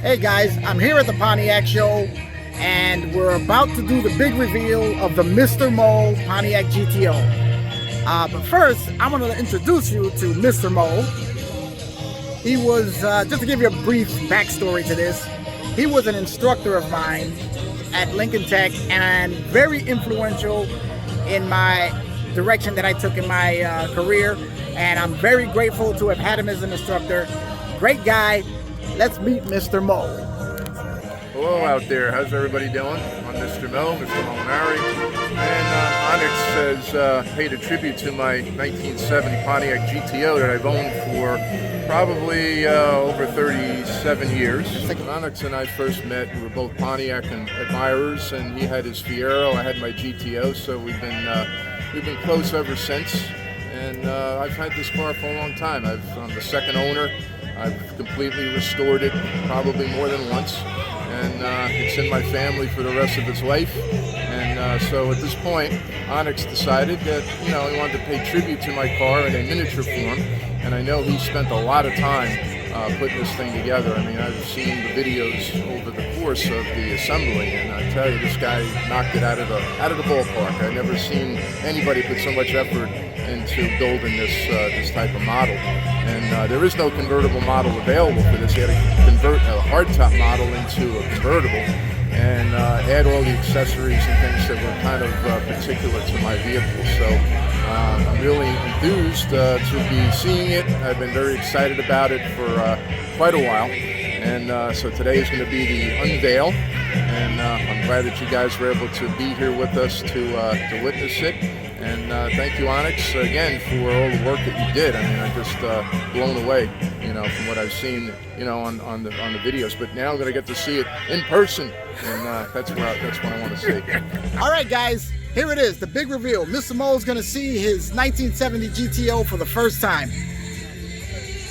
Hey guys, I'm here at the Pontiac show and we're about to do the big reveal of the Mr.mo Pontiac GTO. But first, I'm going to introduce you to Mr.mo. He was, just to give you a brief backstory to this, he was an instructor of mine at Lincoln Tech and very influential in my direction that I took in my career. And I'm very grateful to have had him as an instructor. Great guy. Let's meet Mr.mo. Hello out there. How's everybody doing? I'm Mr.mo, Mr. Molinari. And Onyx has paid a tribute to my 1970 Pontiac GTO that I've owned for probably over 37 years. When Onyx and I first met, we were both Pontiac admirers, and he had his Fiero, I had my GTO, so we've been close ever since. And I've had this car for a long time. I'm the second owner. I've completely restored it probably more than once, and it's in my family for the rest of its life. And so at this point, Onyx decided that he wanted to pay tribute to my car in a miniature form, and I know he spent a lot of time putting this thing together. I mean, I've seen the videos over the course of the assembly, and I tell you, this guy knocked it out of the ballpark. I've never seen anybody put so much effort into building this type of model. And there is no convertible model available for this. He had to convert a hardtop model into a convertible and add all the accessories and things that were kind of particular to my vehicle. So I'm really enthused to be seeing it. I've been very excited about it for quite a while. And so today is going to be the unveil. And I'm glad that you guys were able to be here with us to witness it. And thank you, Onyx, again, for all the work that you did. I mean, I'm just blown away, from what I've seen, on the videos. But now I'm going to get to see it in person, and that's what I want to see. All right, guys, here it is, the big reveal. Mr. Mo is going to see his 1970 GTO for the first time.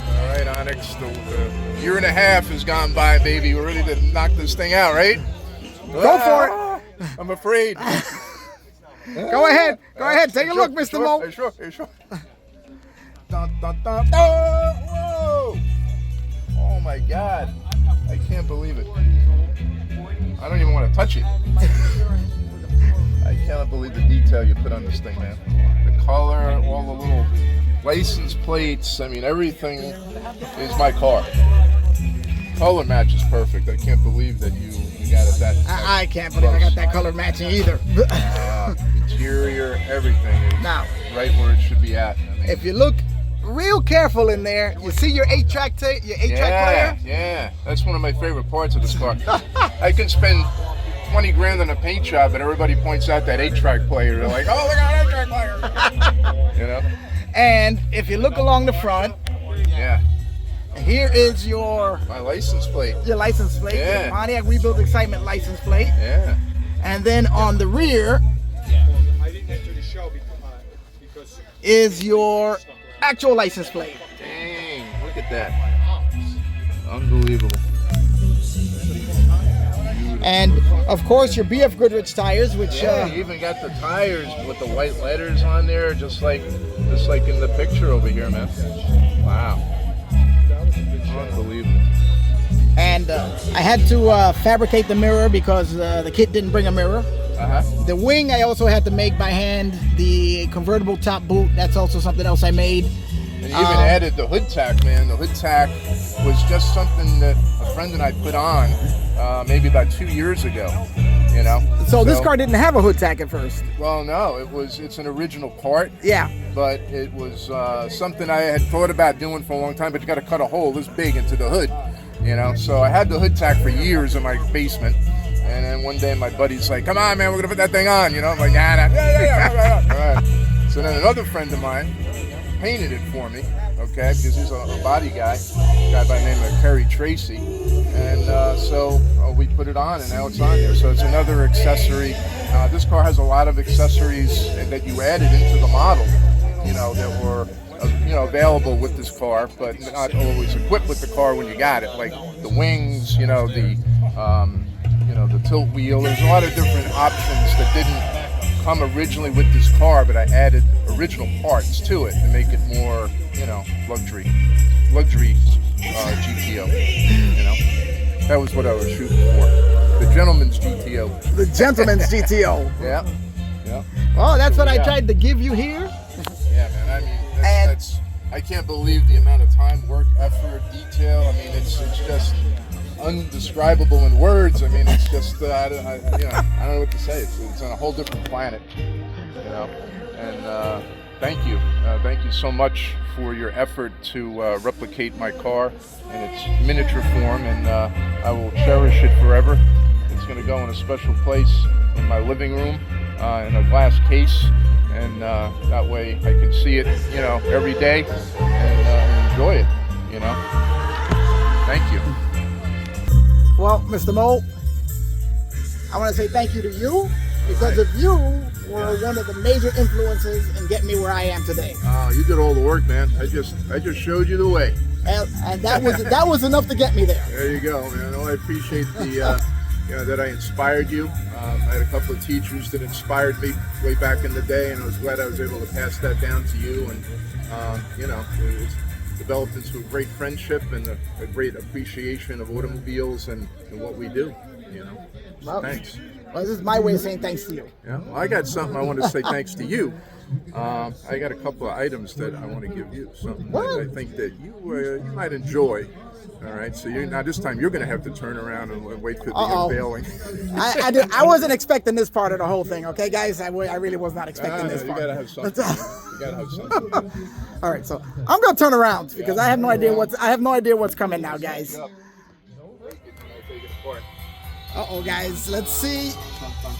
All right, Onyx, the year and a half has gone by, baby. We're ready to knock this thing out, right? Go for it. I'm afraid. Go ahead, take a look, Mr. Mo. Sure. Dun, dun, dun. Oh, whoa! Oh my God, I can't believe it. I don't even want to touch it. I cannot believe the detail you put on this thing, man. The color, all the little license plates. I mean, everything is my car. Color match is perfect. I can't believe that you got it that. I can't believe I got that color matching either. Interior, everything is now right where it should be at. I mean, if you look real careful in there, you see your 8-track player? Yeah, that's one of my favorite parts of this car. I can spend 20 grand on a paint job, but everybody points out that 8-track player. They're like, oh, look at that 8-track player. And if you look along the front, yeah. Here is my license plate. Your license plate. Yeah. Your Pontiac Rebuild Excitement license plate. Yeah. And then on the rear is your actual license plate. Dang, look at that. Unbelievable. And of course your BF Goodrich tires, which you even got the tires with the white letters on there, just like in the picture over here, man. Wow. Unbelievable. And I had to fabricate the mirror because the kit didn't bring a mirror. The wing I also had to make by hand. The convertible top boot, that's also something else I made. And you even added the hood tack, man. The hood tack was just something that a friend and I put on maybe about 2 years ago. So this car didn't have a hood tack at first. Well, no, it's an original part. Yeah. But it was something I had thought about doing for a long time, but you got to cut a hole this big into the hood, So I had the hood tack for years in my basement, and then one day my buddy's like, "Come on, man, we're gonna put that thing on," I'm like, "Yeah. All right." So then another friend of mine painted it for me, okay, because he's a body guy by the name of Kerry Tracy, and so we put it on, and now it's on there. So it's another accessory. This car has a lot of accessories that you added into the model, that were available with this car, but not always equipped with the car when you got it, like the wings, the tilt wheel. There's a lot of different options that didn't come originally with this car, but I added original parts to it to make it more, luxury GTO, That was what I was shooting for. The gentleman's GTO. The gentleman's GTO. Yeah. Yeah. Well, that's what I Yeah. tried to give you here. Yeah, man. I mean, And- that's I can't believe the amount of time, work, effort, detail. I mean, it's just undescribable in words. I mean, it's just I don't know what to say. It's on a whole different planet, you know. And thank you so much for your effort to replicate my car in its miniature form, and I will cherish it forever. It's going to go in a special place in my living room, in a glass case, and that way I can see it, you know, every day and enjoy it, you know. Thank you. Well, Mr. Mo, I want to say thank you to you, because of you were one of the major influences in getting me where I am today. You did all the work, man. I just showed you the way. And that was enough to get me there. There you go, man. Well, I appreciate the that I inspired you. I had a couple of teachers that inspired me way back in the day, and I was glad I was able to pass that down to you. And you know, it's developed into a great friendship and a great appreciation of automobiles and what we do. You know, Well, thanks. Well, this is my way of saying thanks to you. Yeah, well, I got something I want to say thanks to you. I got a couple of items that I want to give you. Something that I think that you might enjoy. All right, so now this time you're going to have to turn around and wait for the unveiling. I wasn't expecting this part of the whole thing, okay, guys? I really was not expecting this part. You got to have something. You got to have something. All right, so I'm going to turn around because I have no idea what's coming now, guys. Uh-oh, guys, let's see.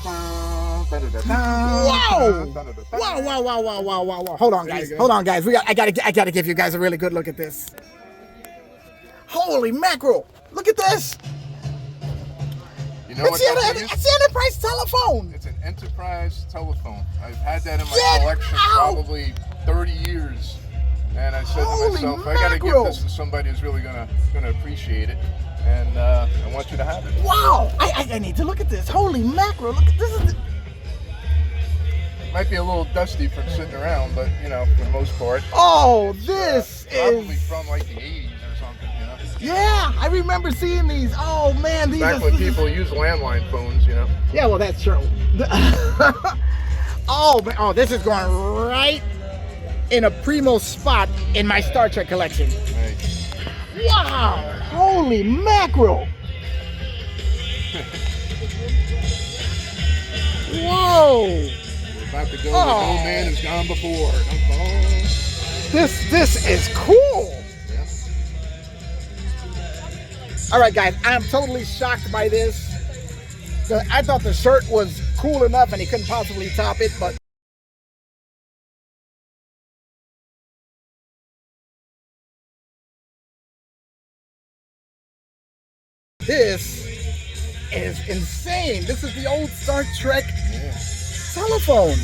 Whoa! Wow. Hold on, guys. I gotta give you guys a really good look at this. Holy mackerel! Look at this. You know It's the Enterprise telephone. It's an Enterprise telephone. I've had that in my collection probably 30 years, and I said to myself, I gotta give this to somebody who's really gonna appreciate it. And I want you to have it. Wow! I need to look at this. Holy mackerel! Look at this. Might be a little dusty from sitting around, but you know, for the most part. Oh, this probably is from like the 80s or something, you know. Yeah, I remember seeing these. Oh man, these back when people used landline phones, you know. Yeah, well, that's true. Oh, this is going right in a primo spot in my Star Trek collection. Nice. Wow! Holy mackerel! Whoa! We're about to go where no man has gone before. This is cool! Yeah. Alright guys, I am totally shocked by this. I thought the shirt was cool enough and he couldn't possibly top it, but this is insane. This is the old Star Trek telephone.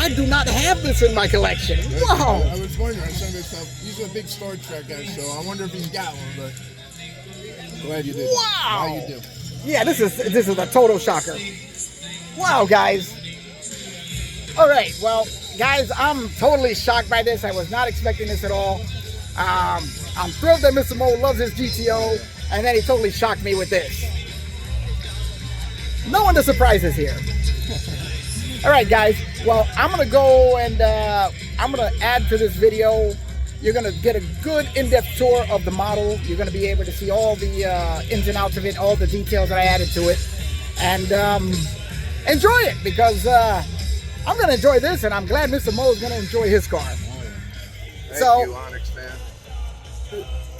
I do not have this in my collection. Wow. I was wondering, I said to myself, he's a big Star Trek guy, so I wonder if he's got one, but I'm glad you did. Wow. Now you do. Yeah, this is a total shocker. Wow, guys. All right, well, guys, I'm totally shocked by this. I was not expecting this at all. I'm thrilled that Mr. Mo loves his GTO, and then he totally shocked me with this. No one to surprises here. All right, guys. Well, I'm gonna go and I'm gonna add to this video. You're gonna get a good in-depth tour of the model. You're gonna be able to see all the ins and outs of it, all the details that I added to it, and enjoy it because I'm gonna enjoy this, and I'm glad Mr. Mo is gonna enjoy his car. Thank you, Onyx man.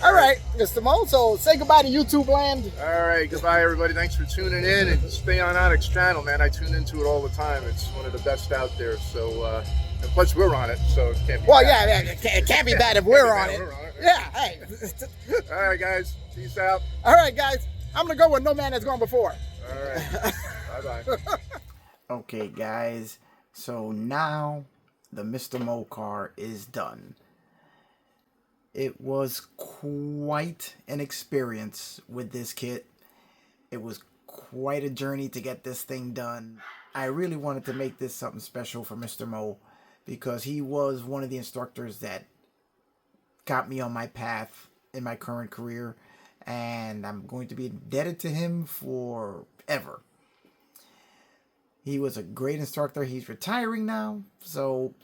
All right, Mr. Mo. So say goodbye to YouTube land. All right, goodbye everybody. Thanks for tuning in, and stay on Onyx channel, man. I tune into it all the time. It's one of the best out there. So, and plus we're on it, so it can't be. Well, bad. yeah, it can't be bad if we're on it. Yeah, hey. All right, guys. Peace out. All right, guys. I'm gonna go where no man has gone before. All right. Bye-bye. Okay, guys. So now the Mr. Mo car is done. It was quite an experience with this kit. It was quite a journey to get this thing done. I really wanted to make this something special for Mr. Mo because he was one of the instructors that got me on my path in my current career. and I'm going to be indebted to him forever. He was a great instructor. He's retiring now, so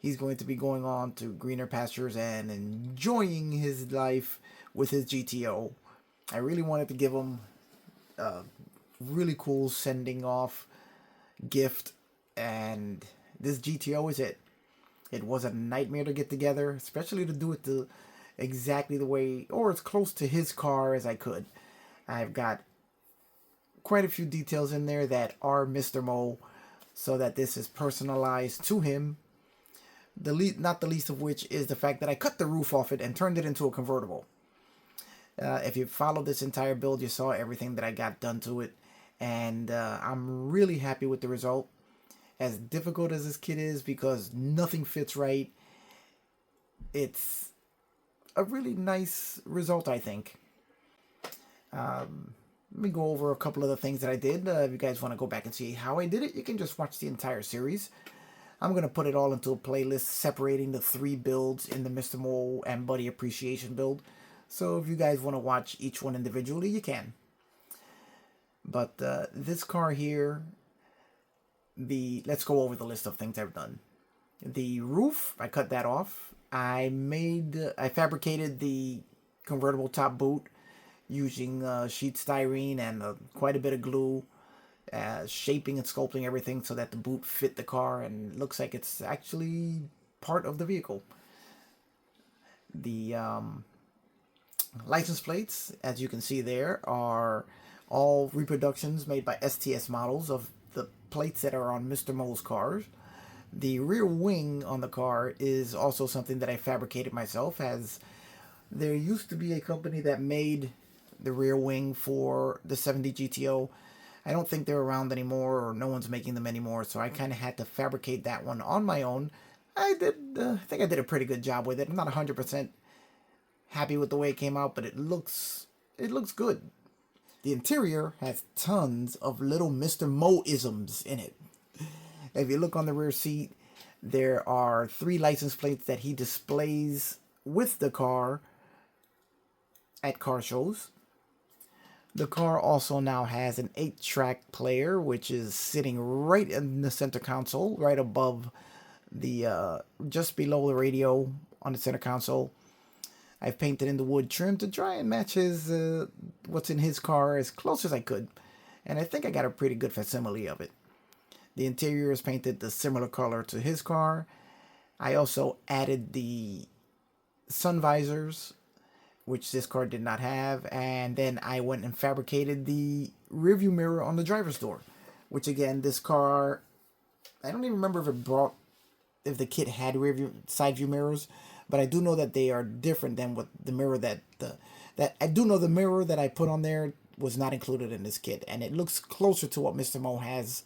he's going to be going on to greener pastures and enjoying his life with his GTO. I really wanted to give him a really cool sending off gift, and this GTO is it. It was a nightmare to get together, especially to do it exactly the way, or as close to his car as I could. I've got quite a few details in there that are Mr. Mo, so that this is personalized to him. Not the least of which is the fact that I cut the roof off it and turned it into a convertible. If you followed this entire build, you saw everything that I got done to it, and I'm really happy with the result. As difficult as this kit is, because nothing fits right, it's a really nice result, I think. Let me go over a couple of the things that I did. If you guys want to go back and see how I did it, you can just watch the entire series. I'm going to put it all into a playlist separating the 3 builds in the Mr.mo and Buddy Appreciation build. So if you guys want to watch each one individually, you can. But this car here, let's go over the list of things I've done. The roof, I cut that off. I fabricated the convertible top boot using sheet styrene and quite a bit of glue, shaping and sculpting everything so that the boot fit the car and looks like it's actually part of the vehicle. The license plates, as you can see there, are all reproductions made by STS models of the plates that are on Mr. Mo's cars. The rear wing on the car is also something that I fabricated myself, as there used to be a company that made the rear wing for the 70 GTO. I don't think they're around anymore, or no one's making them anymore, so I kind of had to fabricate that one on my own. I think I did a pretty good job with it. I'm not 100% happy with the way it came out, but it looks good. The interior has tons of little Mr. Mo-isms in it. If you look on the rear seat, there are 3 license plates that he displays with the car at car shows. The car also now has an 8-track player, which is sitting right in the center console, right above the, just below the radio on the center console. I've painted in the wood trim to try and match what's in his car as close as I could. And I think I got a pretty good facsimile of it. The interior is painted the similar color to his car. I also added the sun visors, which this car did not have, and then I went and fabricated the rearview mirror on the driver's door, which again, this car, I don't even remember if the kit had side view mirrors, but I do know that they are different than what the mirror that I do know the mirror that I put on there was not included in this kit, and it looks closer to what Mr. Mo has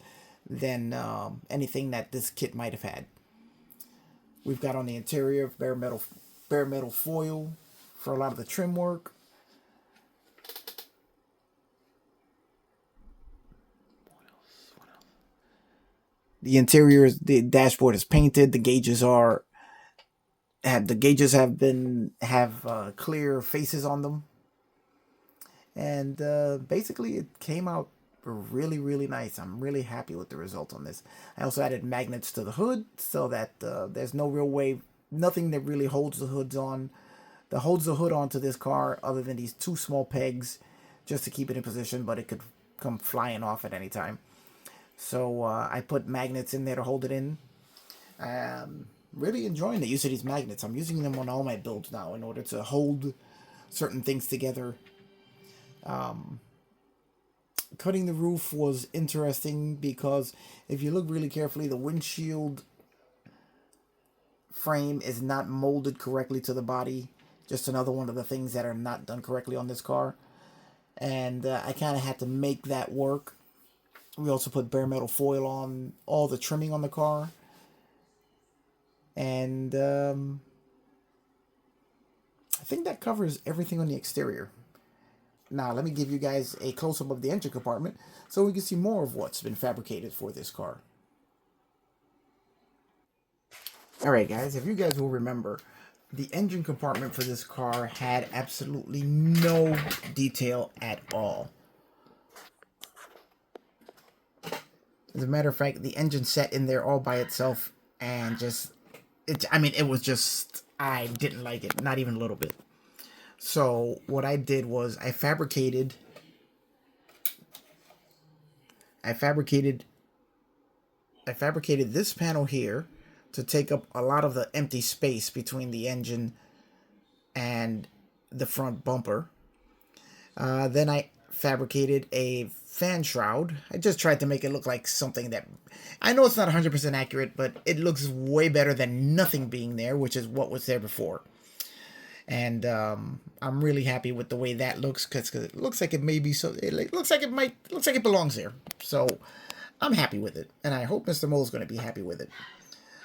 than anything that this kit might have had. We've got on the interior bare metal foil for a lot of the trim work. What else? The interior, the dashboard is painted. The gauges have clear faces on them, and basically it came out really, really nice. I'm really happy with the result on this. I also added magnets to the hood so that there's no real way, nothing that really holds the hood onto this car other than these 2 small pegs just to keep it in position, but it could come flying off at any time. So I put magnets in there to hold it in. Really enjoying the use of these magnets. I'm using them on all my builds now in order to hold certain things together. Cutting the roof was interesting because if you look really carefully, the windshield frame is not molded correctly to the body. Just another one of the things that are not done correctly on this car. And I kind of had to make that work. We also put bare metal foil on all the trimming on the car. And I think that covers everything on the exterior. Now, let me give you guys a close-up of the engine compartment so we can see more of what's been fabricated for this car. Alright guys, if you guys will remember, The engine compartment for this car had absolutely no detail at all. As a matter of fact, the engine sat in there all by itself and just, it was just, I didn't like it, not even a little bit. So what I did was I fabricated this panel here to take up a lot of the empty space between the engine and the front bumper. Then I fabricated a fan shroud. I just tried to make it look like something that, I know it's not 100% accurate, but it looks way better than nothing being there, which is what was there before. And I'm really happy with the way that looks, because it looks like it may be so. It looks like it belongs there. So I'm happy with it, and I hope Mr. Mo is going to be happy with it.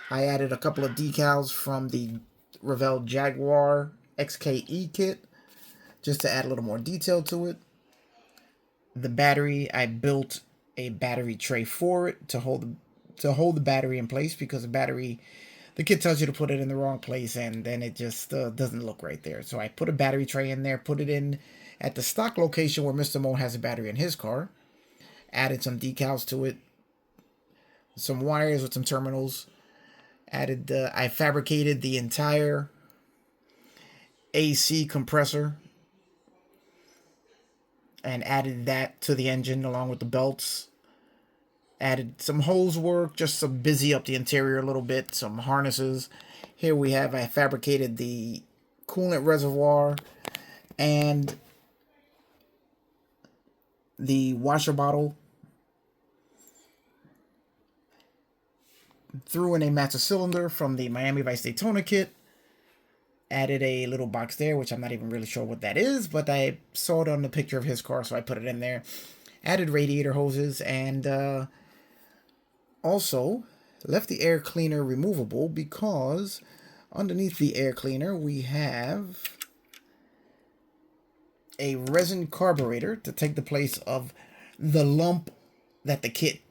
I added a couple of decals from the Revell Jaguar XKE kit, just to add a little more detail to it. The battery, I built a battery tray for it to hold the battery in place, because the kit tells you to put it in the wrong place, and then it just doesn't look right there. So I put a battery tray in there, put it in at the stock location where Mr. Mo has a battery in his car, added some decals to it, some wires with some terminals, I fabricated the entire AC compressor and added that to the engine along with the belts. Added some hose work, just to busy up the interior a little bit, some harnesses. Here I fabricated the coolant reservoir and the washer bottle. Threw in a master cylinder from the Miami Vice Daytona kit. Added a little box there, which I'm not even really sure what that is, but I saw it on the picture of his car, so I put it in there. Added radiator hoses, and also left the air cleaner removable, because underneath the air cleaner we have a resin carburetor to take the place of the lump that the kit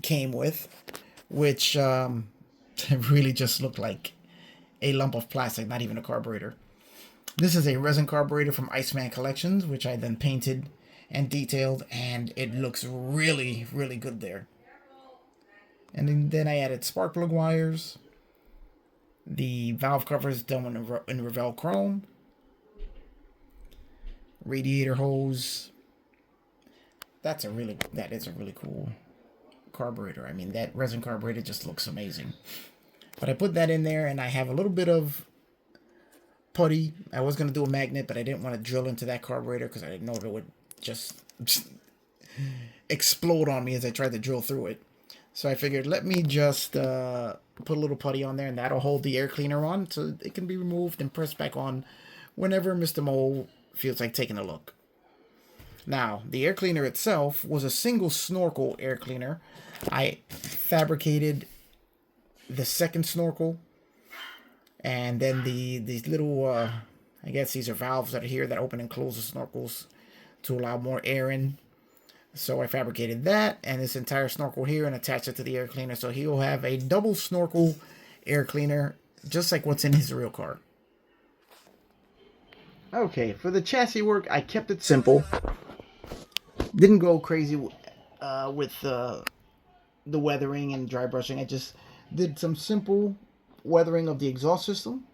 came with, which really just looked like a lump of plastic, not even a carburetor. This is a resin carburetor from Iceman Collections, which I then painted and detailed, and it looks really, really good there. And then I added spark plug wires, the valve covers done in Revell Chrome, radiator hose. That is a really cool carburetor. I mean, that resin carburetor just looks amazing. But I put that in there, and I have a little bit of putty. I was going to do a magnet, but I didn't want to drill into that carburetor because I didn't know if it would just explode on me as I tried to drill through it. So I figured, let me just put a little putty on there, and that'll hold the air cleaner on so it can be removed and pressed back on whenever Mr. Mo feels like taking a look. Now, the air cleaner itself was a single snorkel air cleaner. I fabricated the second snorkel, and then these little I guess these are valves that are here that open and close the snorkels to allow more air in. So I fabricated that and this entire snorkel here and attached it to the air cleaner, so he'll have a double snorkel air cleaner just like what's in his real car. Okay, for the chassis work, I kept it simple. Didn't go crazy with the weathering and dry brushing. I just did some simple weathering of the exhaust system.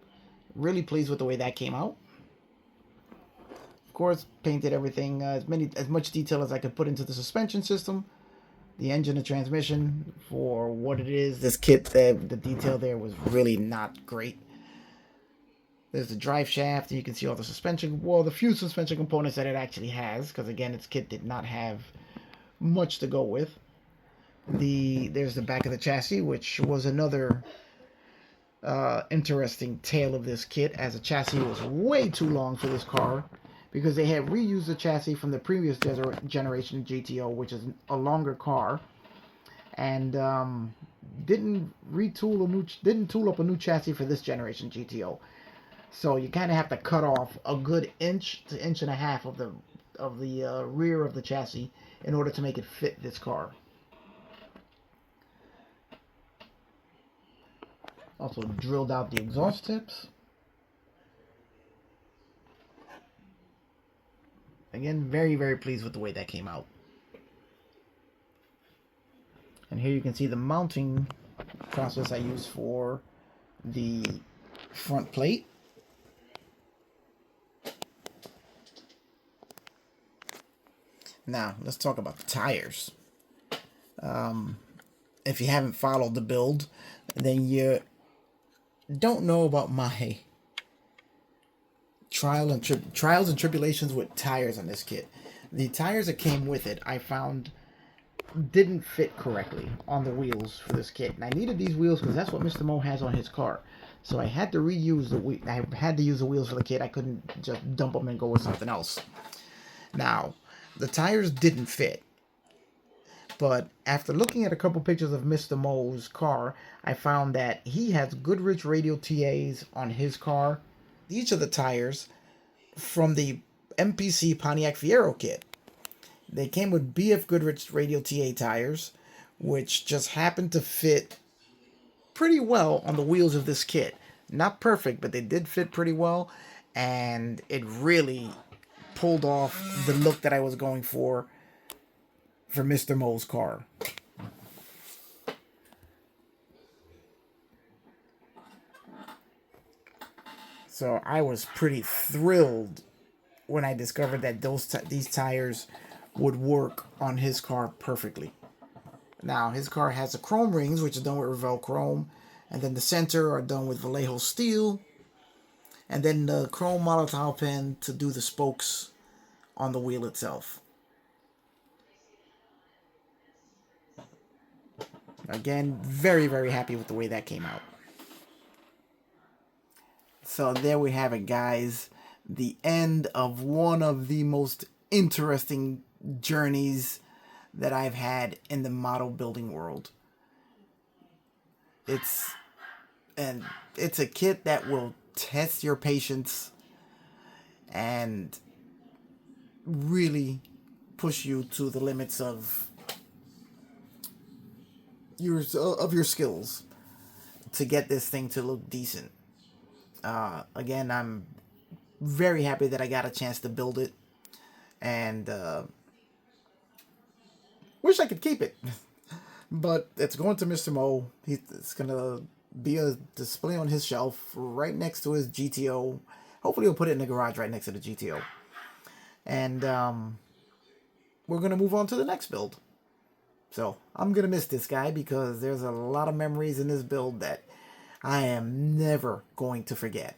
Really pleased with the way that came out. Of course, painted everything, as much detail as I could put into the suspension system, the engine and transmission. For what it is, this kit, the detail there was really not great. There's the drive shaft, and you can see all the suspension, well, the few suspension components that it actually has, because again, its kit did not have much to go with. There's the back of the chassis, which was another interesting tale of this kit, as the chassis was way too long for this car, because they had reused the chassis from the previous generation GTO, which is a longer car, and didn't tool up a new chassis for this generation GTO. So you kind of have to cut off a good inch to inch and a half of the rear of the chassis in order to make it fit this car. Also drilled out the exhaust tips. again, very, very pleased with the way that came out. And here you can see the mounting process I use for the front plate. Now, let's talk about the tires. If you haven't followed the build, then you don't know about my trials and tribulations with tires on this kit. The tires that came with it, I found didn't fit correctly on the wheels for this kit, and I needed these wheels because that's what Mr.mo has on his car. So I had to reuse I had to use the wheels for the kit. I couldn't just dump them and go with something else. Now, the tires didn't fit, but after looking at a couple pictures of Mr.mo's car, I found that he has Goodrich radial TAs on his car. These are the tires from the MPC Pontiac Fiero kit. They came with BF Goodrich radial TA tires, which just happened to fit pretty well on the wheels of this kit. Not perfect, but they did fit pretty well, and it really pulled off the look that I was going for Mr.mo's car. So I was pretty thrilled when I discovered that these tires would work on his car perfectly. Now, his car has the chrome rings, which are done with Revell chrome, and then the center are done with Vallejo steel, and then the chrome Molotov pen to do the spokes on the wheel itself. Again, very, very happy with the way that came out. So there we have it, guys. The end of one of the most interesting journeys that I've had in the model building world. It's a kit that will test your patience and really push you to the limits of your skills to get this thing to look decent. Again, I'm very happy that I got a chance to build it, and wish I could keep it. But it's going to Mr.mo. It's going to be a display on his shelf right next to his GTO. Hopefully he'll put it in the garage right next to the GTO. And we're going to move on to the next build. So I'm going to miss this guy because there's a lot of memories in this build that I am never going to forget.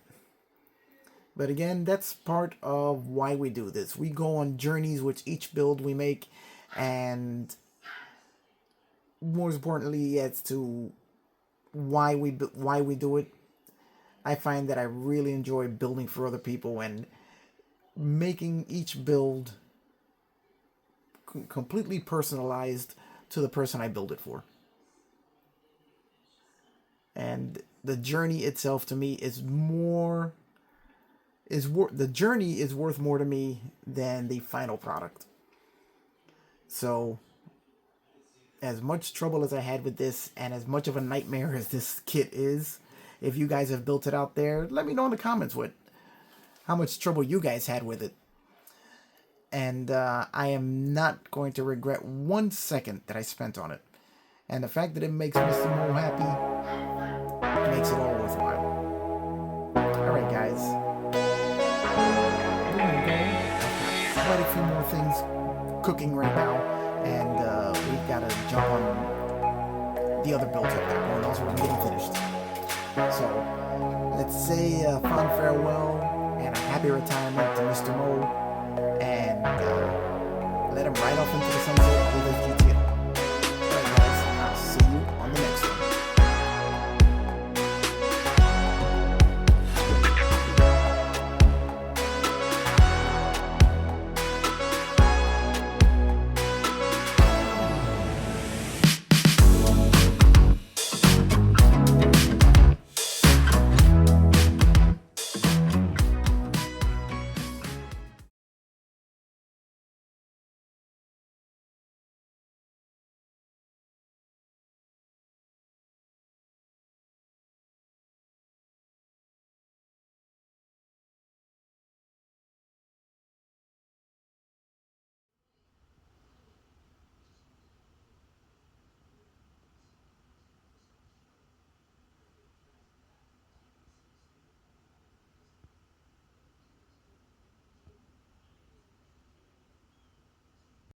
But again, that's part of why we do this. We go on journeys with each build we make, and more importantly, as to why we do it. I find that I really enjoy building for other people and making each build completely personalized to the person I build it for. And the journey itself to me is the journey is worth more to me than the final product. So, as much trouble as I had with this, and as much of a nightmare as this kit is, if you guys have built it out there, let me know in the comments how much trouble you guys had with it. And I am not going to regret 1 second that I spent on it. And the fact that it makes Mr.mo happy makes it all worthwhile. Alright, guys. We're going to go. I've got quite a few more things cooking right now. And we've got to jump on the other builds up there. And also we're getting finished. So, let's say a fond farewell and a happy retirement to Mr.mo. And let him ride off into the sunset with his GT.